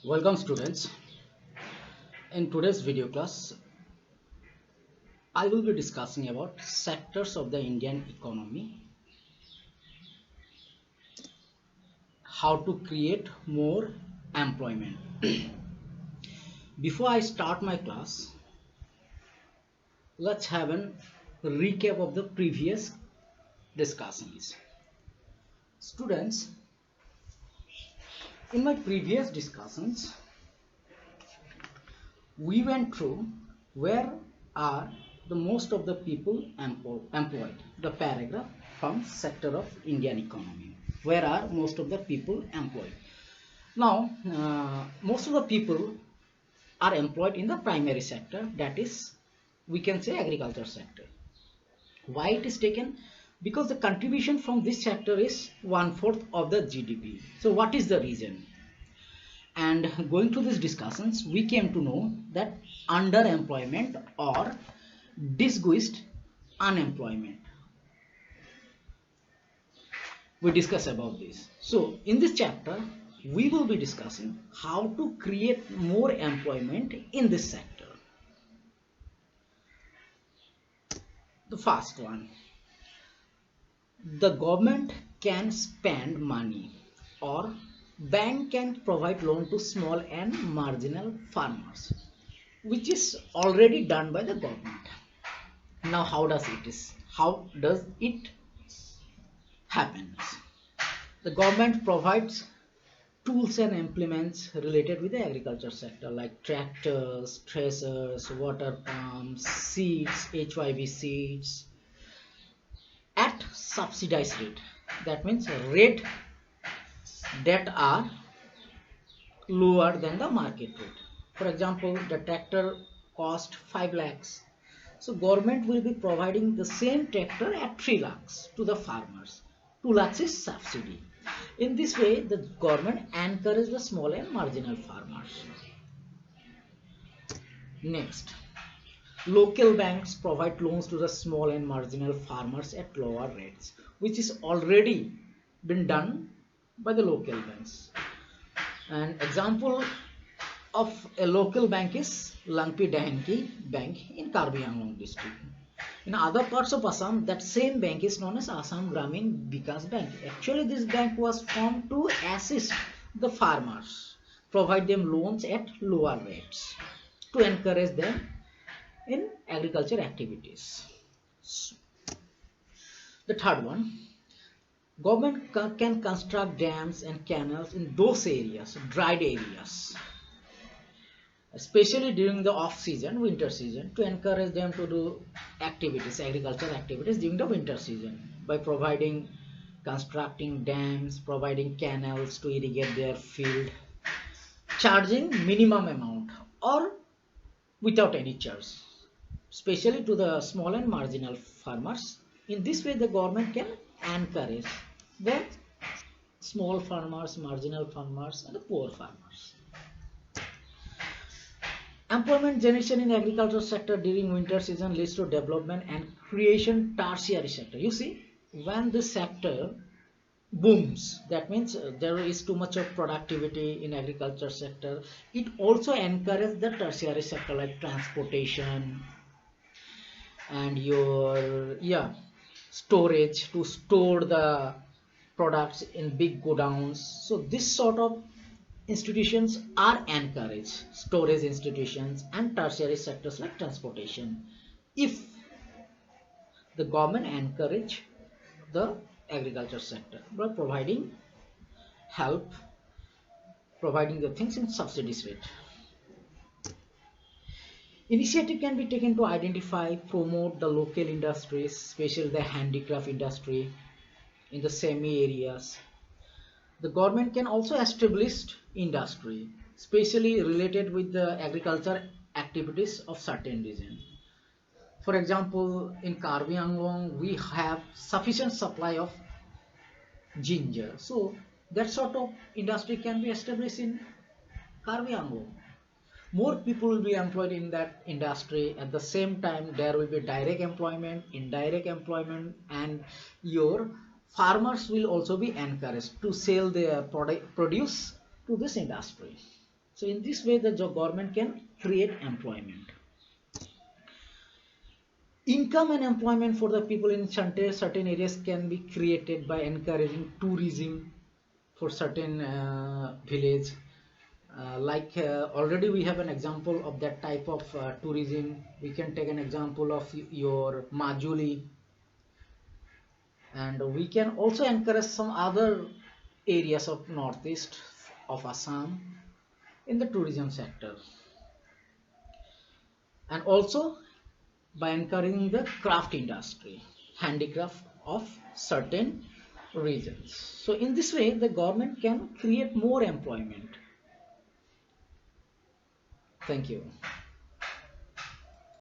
Welcome students. In today's video class, I will be discussing about sectors of the Indian economy, how to create more employment. Before I start my class, let's have a recap of the previous discussions. Students, in my previous discussions, we went through where are the most of the people employed, the paragraph from sector of Indian economy, where are most of the people employed. Now most of the people are employed in the primary sector, that is, we can say, agriculture sector. Why it is taken? Because the contribution from this sector is 1/4 of the GDP. So what is the reason? And going through these discussions, we came to know that underemployment or disguised unemployment, we discuss about this. So in this chapter we will be discussing how to create more employment in this sector. The first one, the government can spend money or bank can provide loan to small and marginal farmers, which is already done by the government. Now how does it happen? The government provides tools and implements related with the agriculture sector, like tractors, threshers, water pumps, seeds, HYV seeds, at subsidized rate. That means rate that are lower than the market rate. For example, the tractor cost 5 lakhs. So government will be providing the same tractor at 3 lakhs to the farmers. 2 lakhs is subsidy. In this way, the government encourages the small and marginal farmers. Next, local banks provide loans to the small and marginal farmers at lower rates, which is already been done by the local banks. An example of a local bank is Langpi Dahenki Bank in Karbi Anglong district. In other parts of Assam, that same bank is known as Assam Gramin Vikas Bank. Actually, this bank was formed to assist the farmers, provide them loans at lower rates, to encourage them in agriculture activities. The third one, government can construct dams and canals in those areas, dried areas, especially during the off season, winter season, to encourage them to do activities, agricultural activities during the winter season, by constructing dams, providing canals to irrigate their field, charging minimum amount or without any charge, especially to the small and marginal farmers. In this way, the government can encourage the small farmers, marginal farmers, and the poor farmers. Employment generation in agriculture sector during winter season leads to development and creation tertiary sector. You see, when this sector booms, that means there is too much of productivity in agriculture sector. It also encourages the tertiary sector, like transportation and your storage, to store the products in big godowns. So this sort of institutions are encouraged, storage institutions and tertiary sectors like transportation, if the government encourage the agriculture sector by providing help, providing the things in subsidies rate. Initiative can be taken to identify, promote the local industries, especially the handicraft industry in the semi areas. The government can also establish industry, especially related with the agriculture activities of certain region. For example, in Karbi Anglong, we have sufficient supply of ginger. So that sort of industry can be established in Karbi Anglong. More people will be employed in that industry. At the same time, there will be direct employment, indirect employment, and your farmers will also be encouraged to sell their produce to this industry. So in this way, the government can create employment. Income and employment for the people in certain areas can be created by encouraging tourism for certain village. Already we have an example of that type of tourism. We can take an example of your Majuli, and we can also encourage some other areas of northeast of Assam in the tourism sector, and also by encouraging the craft industry, handicraft of certain regions. So in this way, the government can create more employment. Thank you.